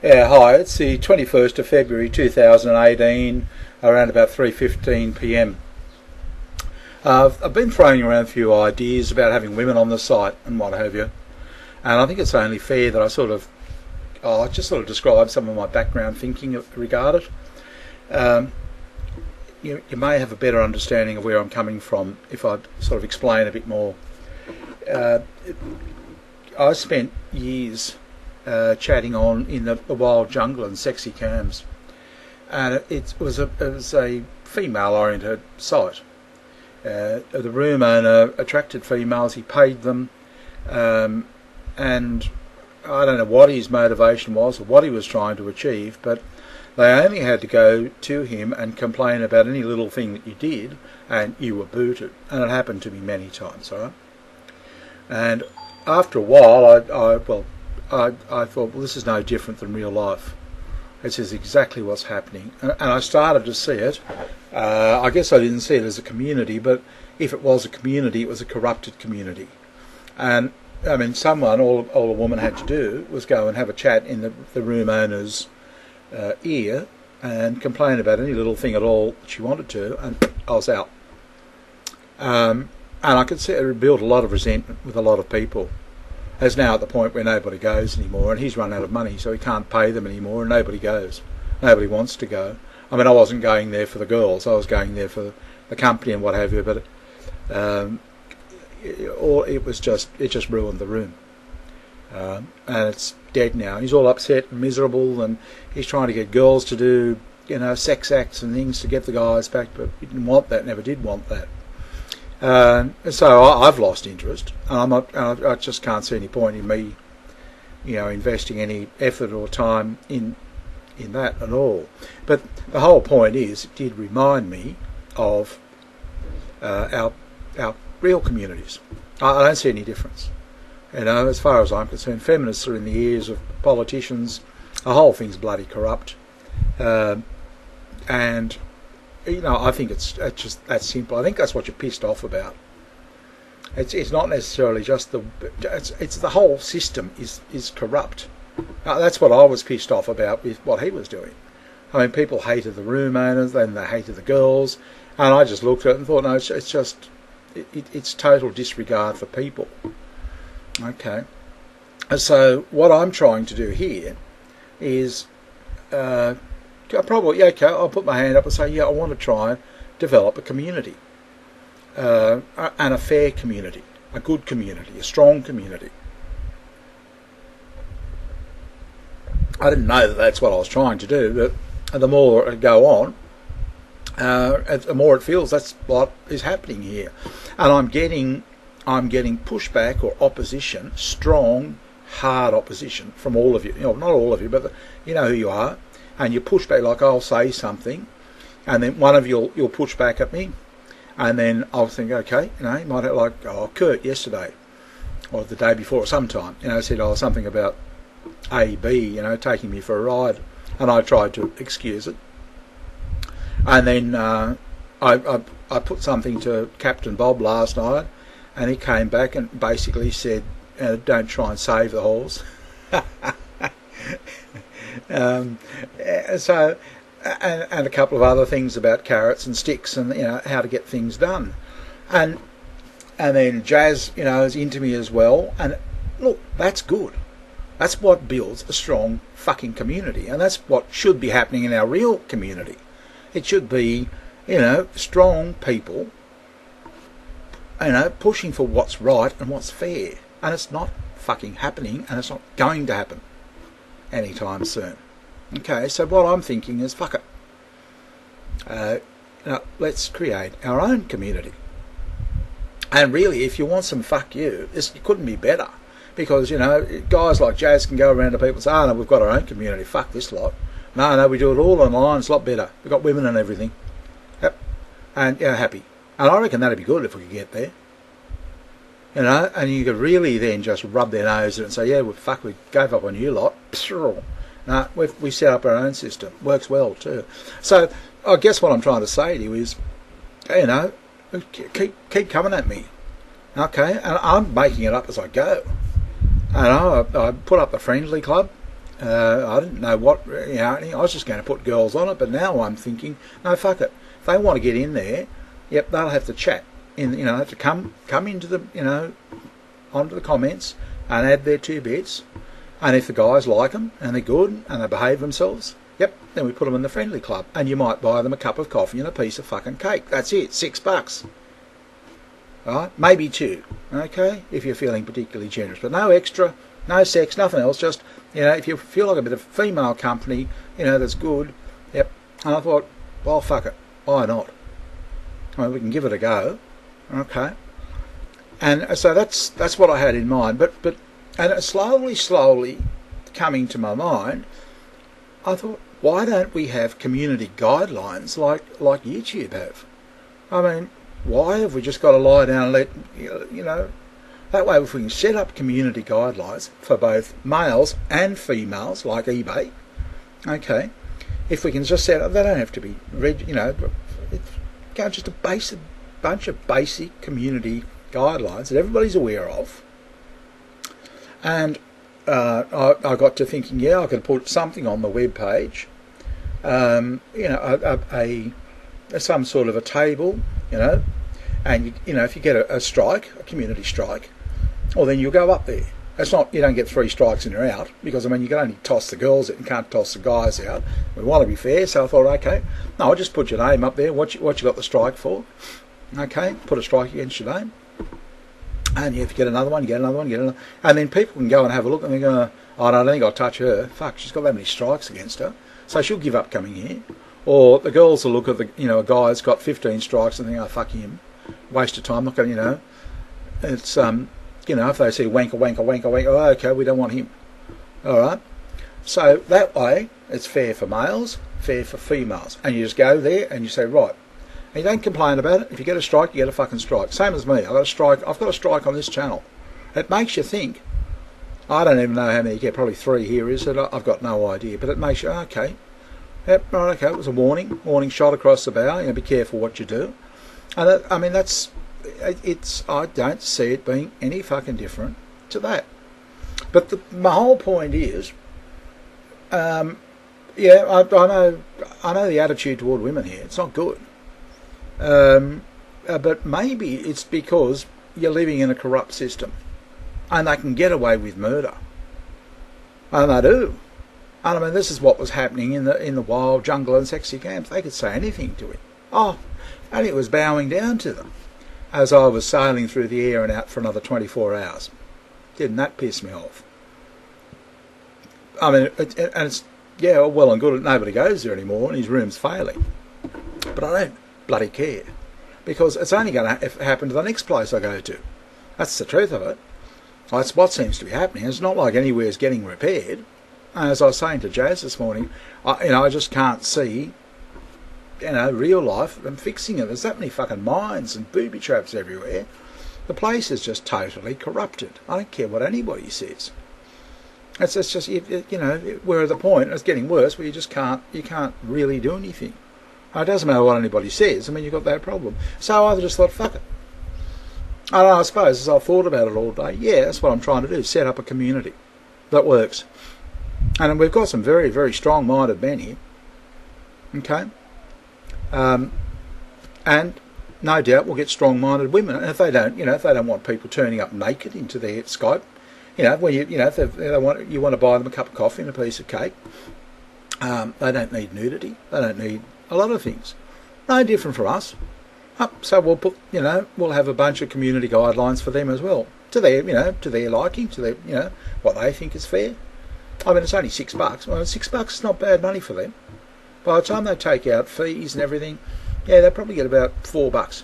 Yeah, hi. It's the 21st of February 2018, around about 3:15 p.m. I've been throwing around a few ideas about having women on the site and what have you, and I think it's only fair that I just sort of describe some of my background thinking regarding it. You may have a better understanding of where I'm coming from if I sort of explain a bit more. Uh, I spent years chatting on in the wild jungle and sexy cams, and it was a female-oriented site. The room owner attracted females. He paid them, and I don't know what his motivation was or what he was trying to achieve, but they only had to go to him and complain about any little thing that you did, and you were booted. And it happened to me many times, all right? And after a while, I thought, well, this is no different than real life. This is exactly what's happening. And I started to see it. I guess I didn't see it as a community, but if it was a community, it was a corrupted community. And, I mean, all a woman had to do was go and have a chat in the room owner's ear and complain about any little thing at all that she wanted to, and I was out. And I could see it built a lot of resentment with a lot of people. As now at the point where nobody goes anymore, and he's run out of money, so he can't pay them anymore, and nobody goes. Nobody wants to go. I mean, I wasn't going there for the girls, I was going there for the company and what have you, but it just ruined the room. And it's dead now. He's all upset and miserable, and he's trying to get girls to do, sex acts and things to get the guys back, but he didn't want that, never did want that. So I've lost interest, and I just can't see any point in me, investing any effort or time in that at all. But the whole point is, it did remind me of our real communities. I don't see any difference. As far as I'm concerned, feminists are in the ears of politicians. The whole thing's bloody corrupt, and I think it's just that simple. I think that's what you're pissed off about. It's not necessarily just it's the whole system is corrupt. That's what I was pissed off about with what he was doing. I mean, people hated the room owners, then they hated the girls, and I just looked at it and thought, no, it's total disregard for people. Okay, so what I'm trying to do here is I'll put my hand up and say, I want to try and develop a community, and a fair community, a good community, a strong community. I didn't know that that's what I was trying to do, but the more I go on, the more it feels that's what is happening here, and I'm getting pushback or opposition, strong, hard opposition from all of you. Not all of you, but you know who you are. And you push back, like I'll say something, and then one of you'll push back at me, and then I'll think, okay, you might have, like Kurt yesterday, or the day before, sometime, said something about AB, taking me for a ride, and I tried to excuse it, and then I put something to Captain Bob last night, and he came back and basically said, don't try and save the horse. So a couple of other things about carrots and sticks and how to get things done, and then Jazz is into me as well, and look, that's good. That's what builds a strong fucking community, and that's what should be happening in our real community. It should be strong people pushing for what's right and what's fair, and it's not fucking happening, and it's not going to happen anytime soon. Okay, so what I'm thinking is, fuck it. Let's create our own community. And really, if you want some fuck you, it couldn't be better. Because, guys like Jazz can go around to people and say, no, we've got our own community, fuck this lot. No, we do it all online, it's a lot better. We've got women and everything. Yep. And, happy. And I reckon that'd be good if we could get there. And you could really then just rub their nose at it and say, we gave up on you lot. No, we set up our own system. Works well too. So I guess what I'm trying to say to you is, keep coming at me. Okay, and I'm making it up as I go. And I put up a friendly club, I didn't know what, I was just going to put girls on it, but now I'm thinking, no, fuck it. If they want to get in there, yep, they'll have to chat. Have to come into the, onto the comments and add their 2 bits. And if the guys like them and they're good and they behave themselves, yep, then we put them in the friendly club. And you might buy them a cup of coffee and a piece of fucking cake. That's it, $6. Right? Maybe 2, okay, if you're feeling particularly generous. But no extra, no sex, nothing else, just, if you feel like a bit of female company, that's good, yep. And I thought, well, fuck it, why not? We can give it a go, okay. And so that's what I had in mind. But and slowly coming to my mind, I thought, why don't we have community guidelines like YouTube have? I mean, why have we just got to lie down and let, that way if we can set up community guidelines for both males and females, like eBay, okay, if we can just set up, they don't have to be, just a bunch of basic community guidelines that everybody's aware of. And I got to thinking, I could put something on the web page, some sort of a table, and if you get a strike, a community strike, well, then you'll go up there. It's not, you don't get 3 strikes and you're out, because you can only toss the girls out and can't toss the guys out. We want to be fair, so I thought, okay, no, I'll just put your name up there, what you got the strike for, okay, put a strike against your name, and if you get another one, and then people can go and have a look and they go, oh, no, I don't think I'll touch her, fuck, she's got that many strikes against her, so she'll give up coming here. Or the girls will look at a guy's got 15 strikes and think, oh, fuck him, waste of time, not going to, it's, if they say wanker, oh, okay, we don't want him. All right. So that way, it's fair for males, fair for females. And you just go there and you say, right. And you don't complain about it. If you get a strike, you get a fucking strike. Same as me. I've got a strike on this channel. It makes you think. I don't even know how many you get. Probably 3 here, is it? I've got no idea. But it makes you, okay. Yep, right, okay. It was a warning shot across the bow. Be careful what you do. And I don't see it being any fucking different to that. But my whole point is, I know the attitude toward women here, it's not good. But maybe it's because you're living in a corrupt system, and they can get away with murder, and they do. And this is what was happening in the wild jungle and sexy camps. They could say anything to him. Oh, and it was bowing down to them as I was sailing through the air and out for another 24 hours. Didn't that piss me off? It's well and good that nobody goes there anymore and his room's failing. But I don't bloody care, because it's only going to happen to the next place I go to. That's the truth of it. That's what seems to be happening. It's not like anywhere's getting repaired. As I was saying to Jazz this morning, I just can't see, real life and fixing it. There's that many fucking mines and booby traps everywhere. The place is just totally corrupted. I don't care what anybody says. It's just, we're at the point, it's getting worse, where you can't really do anything. It doesn't matter what anybody says. You've got that problem. So I just thought, fuck it. I suppose as I've thought about it all day, that's what I'm trying to do, set up a community that works. And we've got some very, very strong-minded men here. Okay? And no doubt we'll get strong-minded women. And if they don't want people turning up naked into their Skype, when if they want, you want to buy them a cup of coffee and a piece of cake, they don't need nudity. They don't need a lot of things. No different for us. So we'll put, we'll have a bunch of community guidelines for them as well, to their liking, to their, what they think is fair. It's only $6. Well, $6 is not bad money for them. By the time they take out fees and everything, they probably get about $4.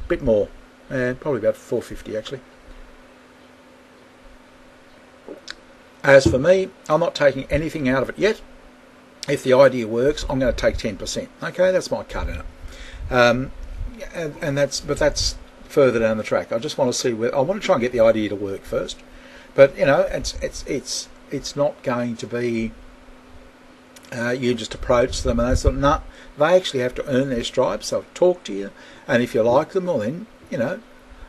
Bit more, probably about $4.50 actually. As for me, I'm not taking anything out of it yet. If the idea works, I'm going to take 10%. Okay, that's my cut in it. And that's further down the track. I just want to see where I want to try and get the idea to work first. But it's not going to be you just approach them and they sort of, no, they actually have to earn their stripes. They'll talk to you, and if you like them, well then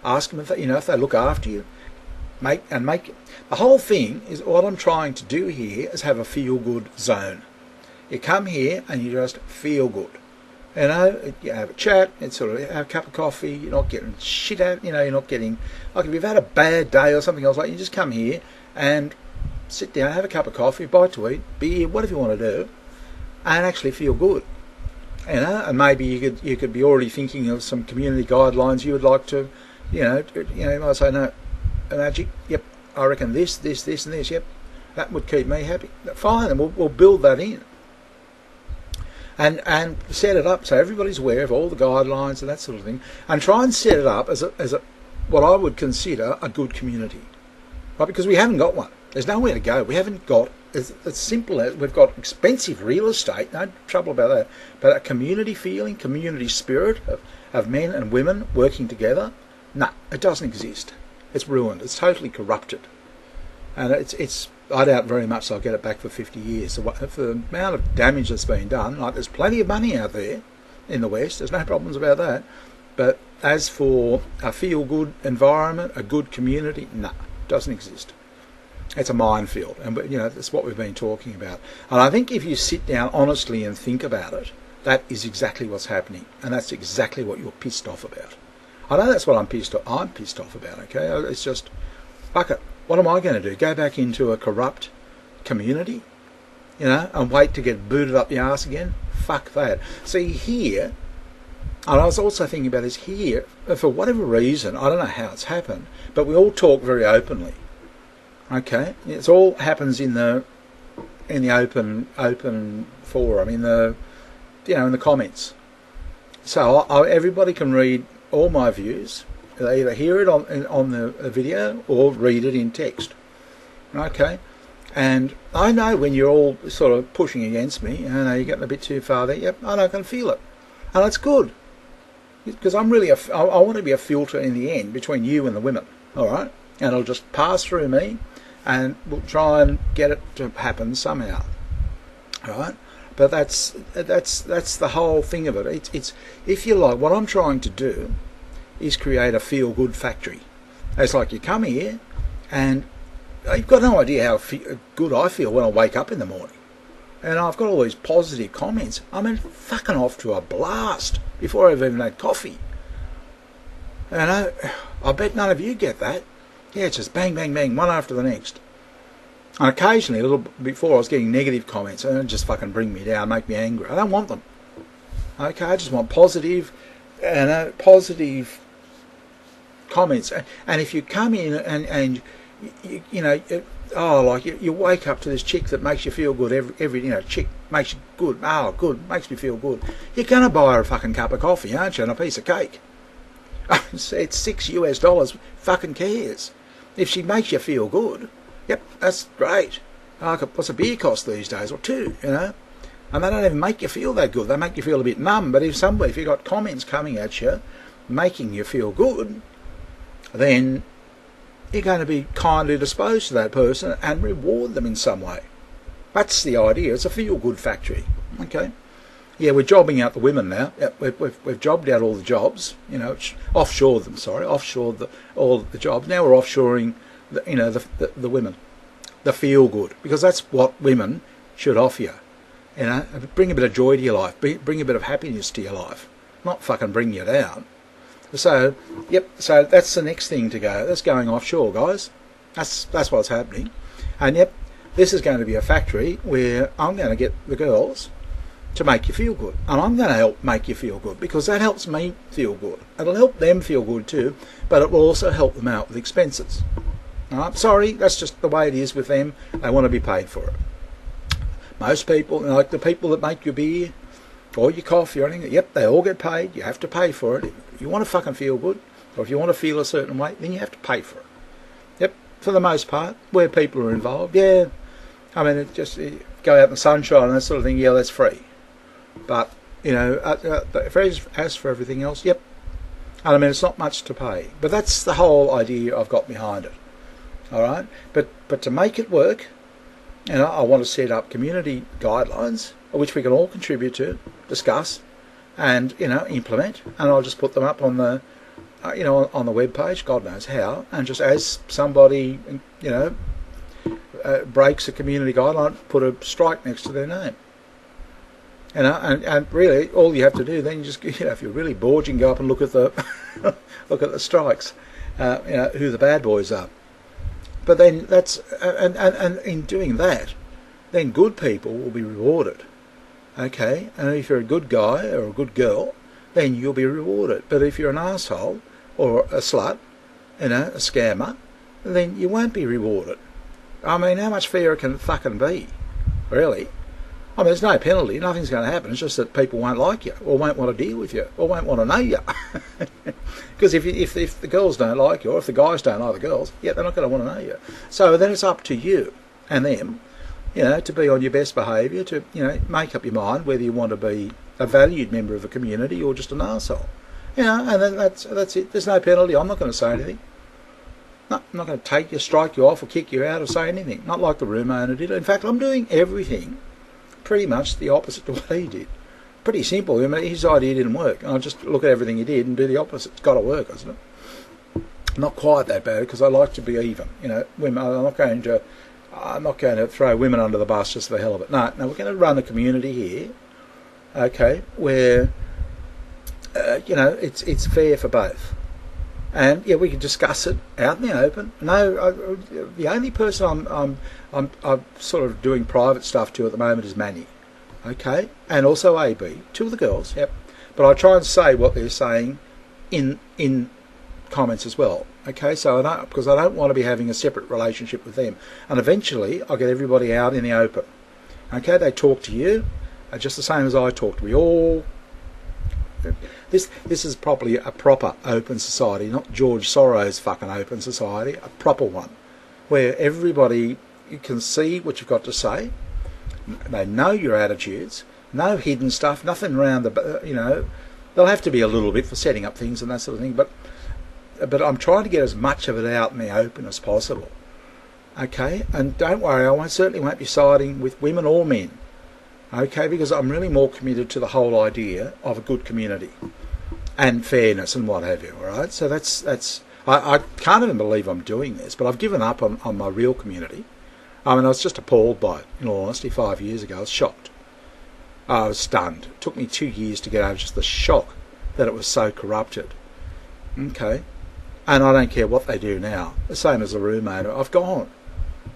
ask them if they look after you. make the whole thing is what I'm trying to do here is have a feel-good zone. You come here and you just feel good. You know, you have a chat, and sort of have a cup of coffee, you're not getting shit out, you know, you're not getting, like if you've had a bad day or something else, like you just come here and sit down, have a cup of coffee, bite to eat, beer, whatever you want to do, and actually feel good. You know, and maybe you could be already thinking of some community guidelines you would like to, you might say, no, magic, yep, I reckon this, and this, yep, that would keep me happy. Fine, and we'll build that in. And set it up so everybody's aware of all the guidelines and that sort of thing, and try and set it up as a what I would consider a good community, right? Because we haven't got one. There's nowhere to go. We haven't got, it's simple as we've got expensive real estate, no trouble about that, but a community feeling, community spirit of men and women working together, no, it doesn't exist. It's ruined. It's totally corrupted, and it's. I doubt very much I'll get it back for 50 years. For the amount of damage that's been done, like there's plenty of money out there in the West, there's no problems about that. But as for a feel-good environment, a good community, no, doesn't exist. It's a minefield, and that's what we've been talking about. And I think if you sit down honestly and think about it, that is exactly what's happening, and that's exactly what you're pissed off about. I know that's what I'm pissed off about. Okay, it's just fuck it. What am I going to do? Go back into a corrupt community, and wait to get booted up the arse again? Fuck that. See, here, and I was also thinking about this here, for whatever reason, I don't know how it's happened, but we all talk very openly. Okay? It all happens in the open forum, in the comments. So everybody can read all my views. They either hear it on the video or read it in text. Okay? And I know when you're all sort of pushing against me, you're getting a bit too far there. Yep, I can feel it. And it's good. Because I'm really, I want to be a filter in the end between you and the women. Alright? And it'll just pass through me and we'll try and get it to happen somehow. Alright? But that's the whole thing of it. It's if you like, what I'm trying to do is create a feel-good factory. It's like you come here and you've got no idea how good I feel when I wake up in the morning. And I've got all these positive comments. I mean, fucking off to a blast before I've even had coffee. And I bet none of you get that. Yeah, it's just bang, bang, bang, one after the next. And occasionally, a little bit before, I was getting negative comments, and it just fucking bring me down, make me angry. I don't want them. Okay, I just want positive comments. And if you come in and you wake up to this chick that makes you feel good every chick makes you good, good, makes me feel good, you're going to buy her a fucking cup of coffee, aren't you, and a piece of cake. It's $6 fucking cares. If she makes you feel good, yep, that's great. What's a beer cost these days, or two, and they don't even make you feel that good. They make you feel a bit numb. But if you've got comments coming at you making you feel good, then you're going to be kindly disposed to that person and reward them in some way. That's the idea. It's a feel-good factory. Okay? Yeah, we're jobbing out the women now. We've jobbed out all the jobs. Offshored them. All the jobs. Now we're offshoring the women. The feel-good. Because that's what women should offer you. Bring a bit of joy to your life. Bring a bit of happiness to your life. Not fucking bring you down. So that's the next thing to go. That's going offshore, guys. That's what's happening. And this is going to be a factory where I'm going to get the girls to make you feel good. And I'm going to help make you feel good because that helps me feel good. It'll help them feel good too, but it will also help them out with expenses. Alright? Sorry, that's just the way it is with them. They want to be paid for it. Most people, like the people that make your beer or your coffee or anything, they all get paid. You have to pay for it. If you want to fucking feel good, or if you want to feel a certain way, then you have to pay for it. For the most part, where people are involved, I mean, it just go out in the sunshine and that sort of thing, that's free. But, as for everything else, and I mean, it's not much to pay. But that's the whole idea I've got behind it. All right? But to make it work, I want to set up community guidelines, which we can all contribute to, discuss, and implement, and I'll just put them up on the on the web page, God knows how, and just as somebody, breaks a community guideline, put a strike next to their name. And really, all you have to do then, you just, if you're really bored, you can go up and look at the look at the strikes, who the bad boys are. But then that's and in doing that, then good people will be rewarded. Okay, and if you're a good guy or a good girl, then you'll be rewarded. But if you're an asshole or a slut, a scammer, then you won't be rewarded. I mean, how much fairer can it fucking be, really? I mean, there's no penalty, nothing's going to happen. It's just that people won't like you, or won't want to deal with you, or won't want to know you. Because if the girls don't like you, or if the guys don't like the girls, they're not going to want to know you. So then it's up to you and them, to be on your best behaviour, to, make up your mind whether you want to be a valued member of a community or just an arsehole. And then that's it. There's no penalty. I'm not going to say anything. No, I'm not going to strike you off or kick you out or say anything. Not like the room owner did. In fact, I'm doing everything pretty much the opposite to what he did. Pretty simple. I mean, his idea didn't work. I'll just look at everything he did and do the opposite. It's got to work, hasn't it? Not quite that bad, because I like to be even. Women. I'm not going to throw women under the bus just for the hell of it. No, we're going to run a community here, okay, where it's fair for both. And we can discuss it out in the open. No, the only person I'm sort of doing private stuff to at the moment is Manny, okay, and also AB, two of the girls, yep. But I try and say what they're saying in comments as well, okay. So because I don't want to be having a separate relationship with them, and eventually I'll get everybody out in the open, okay. They talk to you, just the same as I talk. We all. This is probably a proper open society, not George Soros' fucking open society, a proper one, where everybody can see what you've got to say, they know your attitudes, no hidden stuff, nothing around there'll have to be a little bit for setting up things and that sort of thing, but I'm trying to get as much of it out in the open as possible, okay, and don't worry, I certainly won't be siding with women or men, okay, because I'm really more committed to the whole idea of a good community and fairness and what have you, all right? So that's I can't even believe I'm doing this, but I've given up on my real community. I mean, I was just appalled by it, in all honesty. 5 years ago, I was shocked. I was stunned. It took me 2 years to get over just the shock that it was so corrupted, okay? And I don't care what they do now. The same as the room owner. I've gone.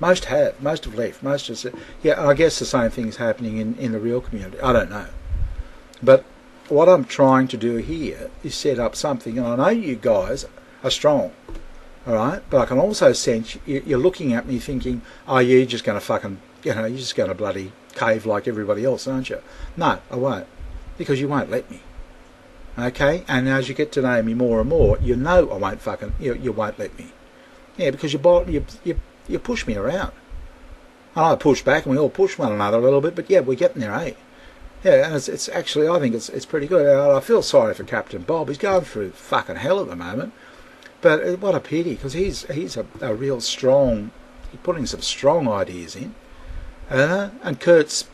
Most have left, most have said, and I guess the same thing's happening in the real community. I don't know. But what I'm trying to do here is set up something, and I know you guys are strong, all right? But I can also sense you're looking at me thinking, you're just going to fucking, you're just going to bloody cave like everybody else, aren't you? No, I won't, because you won't let me, okay? And as you get to know me more and more, I won't fucking, you won't let me. Because you push me around. And I push back, and we all push one another a little bit, but we're getting there, eh? And it's actually, I think it's pretty good. I feel sorry for Captain Bob. He's going through fucking hell at the moment. But what a pity, because he's a real strong, he's putting some strong ideas in. And Kurt's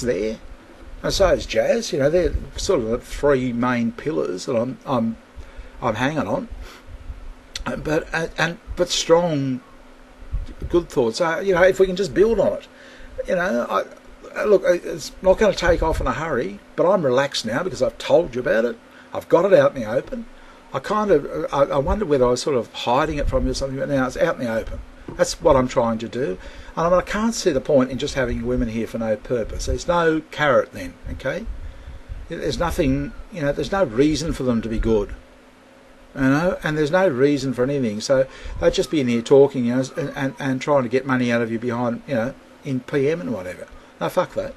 there. And so is Jazz. They're sort of the three main pillars that I'm hanging on. But strong, good thoughts. If we can just build on it. Look, it's not going to take off in a hurry, but I'm relaxed now because I've told you about it. I've got it out in the open. I wonder whether I was sort of hiding it from you or something, but now it's out in the open. That's what I'm trying to do. And I can't see the point in just having women here for no purpose. There's no carrot then, okay? There's nothing, there's no reason for them to be good. And there's no reason for anything. So they'd just be in here talking, and trying to get money out of you behind, in PM and whatever. No, fuck that.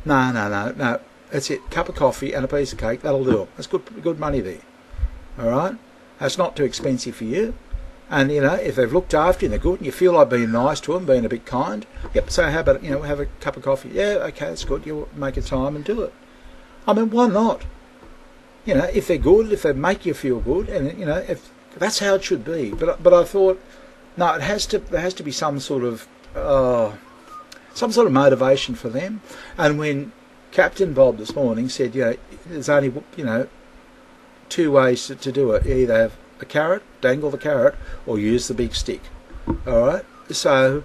No. That's it. Cup of coffee and a piece of cake. That'll do it. That's good money there. All right? That's not too expensive for you. And, if they've looked after you and they're good and you feel like being nice to them, being a bit kind, so how about, have a cup of coffee? Yeah, okay, that's good. You'll make a time and do it. I mean, why not? If they're good, if they make you feel good, and, if that's how it should be. But I thought, no, there has to be some sort of motivation for them. And when Captain Bob this morning said, there's only, two ways to do it. You either have a carrot, dangle the carrot, or use the big stick. All right. So,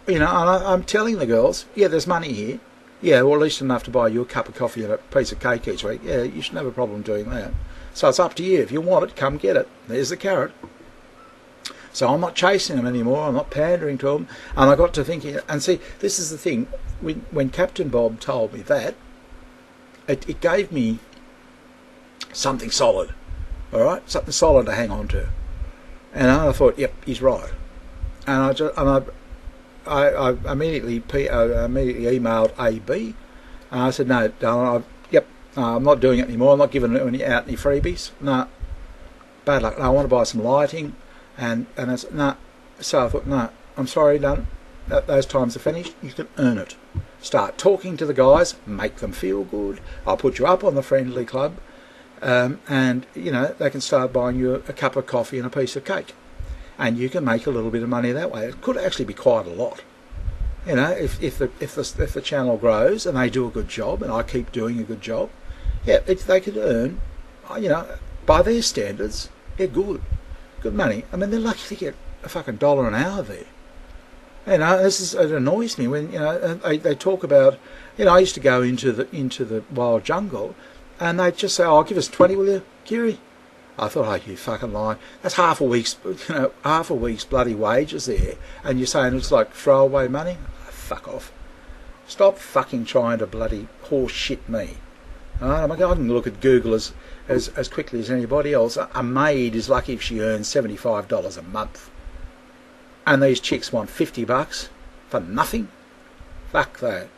you know, and I'm telling the girls, yeah, there's money here. Yeah, well, at least enough to buy you a cup of coffee and a piece of cake each week. Yeah, you shouldn't have a problem doing that. So it's up to you. If you want it, come get it. There's the carrot. So I'm not chasing them anymore. I'm not pandering to them. And I got to thinking, and see, this is the thing. When Captain Bob told me that, it gave me something solid. All right, something solid to hang on to. And I thought, yep, he's right. And I immediately emailed AB, and I said, no, darling, I'm not doing it anymore. I'm not giving out any freebies. No, bad luck. No, I want to buy some lighting, and I said, no. So I thought, no, I'm sorry, darling. Those times are finished. You can earn it. Start talking to the guys, make them feel good. I'll put you up on the friendly club, and you know they can start buying you a cup of coffee and a piece of cake. And you can make a little bit of money that way. It could actually be quite a lot. You know, if the channel grows and they do a good job, and I keep doing a good job, yeah, they could earn, you know, by their standards, good money. I mean, they're lucky to get a fucking $1 an hour there. You know, it annoys me when, you know, they talk about, you know, I used to go into the wild jungle, and they'd just say, oh, give us 20, will you, Kiri? I thought, oh, you fucking lying. That's half a week's bloody wages there, and you're saying it's like throwaway money? Oh, fuck off. Stop fucking trying to bloody horse shit me. I can look at Google as quickly as anybody else. A maid is lucky if she earns $75 a month. And these chicks want $50 for nothing? Fuck that.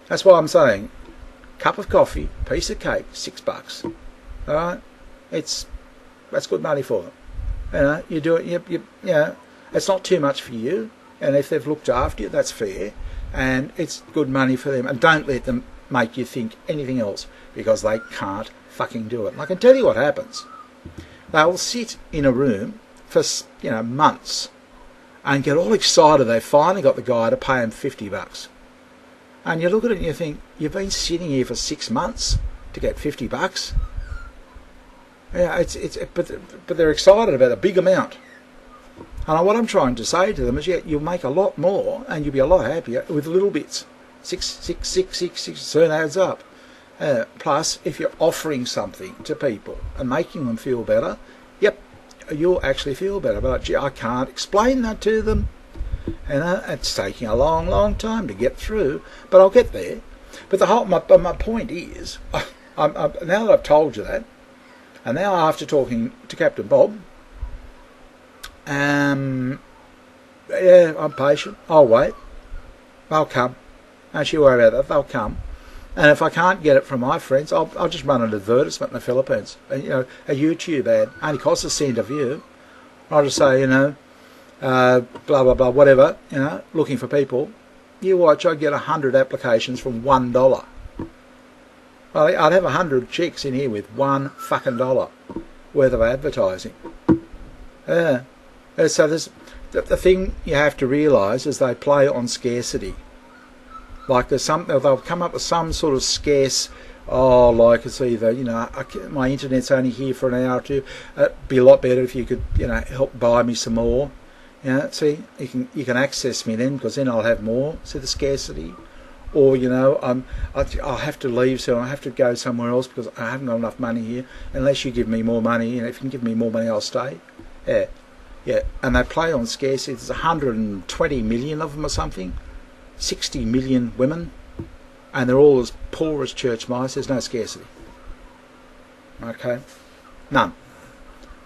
That's why I'm saying, cup of coffee, piece of cake, $6. All right? That's good money for them. You know, you do it. You know, it's not too much for you, and if they've looked after you, that's fair, and it's good money for them. And don't let them make you think anything else, because they can't fucking do it. And I can tell you what happens. They will sit in a room for, you know, months, and get all excited they finally got the guy to pay them $50. And you look at it and you think, you've been sitting here for 6 months to get $50. Yeah, but they're excited about a big amount. And what I'm trying to say to them is, yeah, you'll make a lot more, and you'll be a lot happier with little bits. Six, soon adds up. Plus, if you're offering something to people and making them feel better, yep, you'll actually feel better. But gee, I can't explain that to them. And it's taking a long, long time to get through, but I'll get there. But my point is, now that I've told you that, and now after talking to Captain Bob, yeah, I'm patient. I'll wait. They'll come. Don't you worry about that. They'll come. And if I can't get it from my friends, I'll just run an advertisement in the Philippines. And, you know, a YouTube ad. Only costs a cent a view. I'll just say, you know, blah, blah, blah, whatever, you know, looking for people. You watch, I get 100 applications from $1. I'd have 100 chicks in here with $1 fucking worth of advertising. Yeah. So there's, the thing you have to realise is they play on scarcity. Like they'll come up with some sort of scarce, like it's either, you know, my internet's only here for an hour or two. It'd be a lot better if you could, you know, help buy me some more. You know, see, you can access me then, because then I'll have more. See the scarcity. Or, you know, I'll have to leave, so I have to go somewhere else because I haven't got enough money here. Unless you give me more money, you know, if you can give me more money, I'll stay. Yeah. And they play on scarcity. There's 120 million of them or something. 60 million women, and they're all as poor as church mice. There's no scarcity. Okay, none.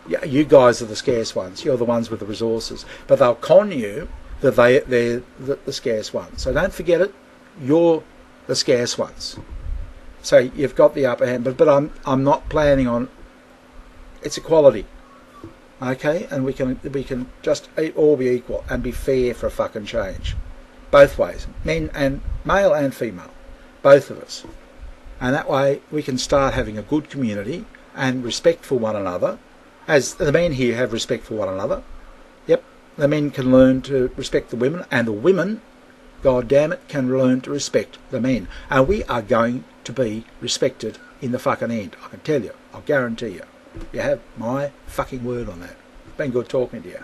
Yeah, you guys are the scarce ones. You're the ones with the resources, but they'll con you that they're the scarce ones. So don't forget it. You're the scarce ones. So you've got the upper hand. But I'm not planning on. It's equality. Okay, and we can just all be equal and be fair for a fucking change. Both ways, male and female, both of us. And that way we can start having a good community and respect for one another, as the men here have respect for one another. Yep, the men can learn to respect the women, and the women, God damn it, can learn to respect the men. And we are going to be respected in the fucking end, I can tell you, I'll guarantee you. You have my fucking word on that. It's been good talking to you.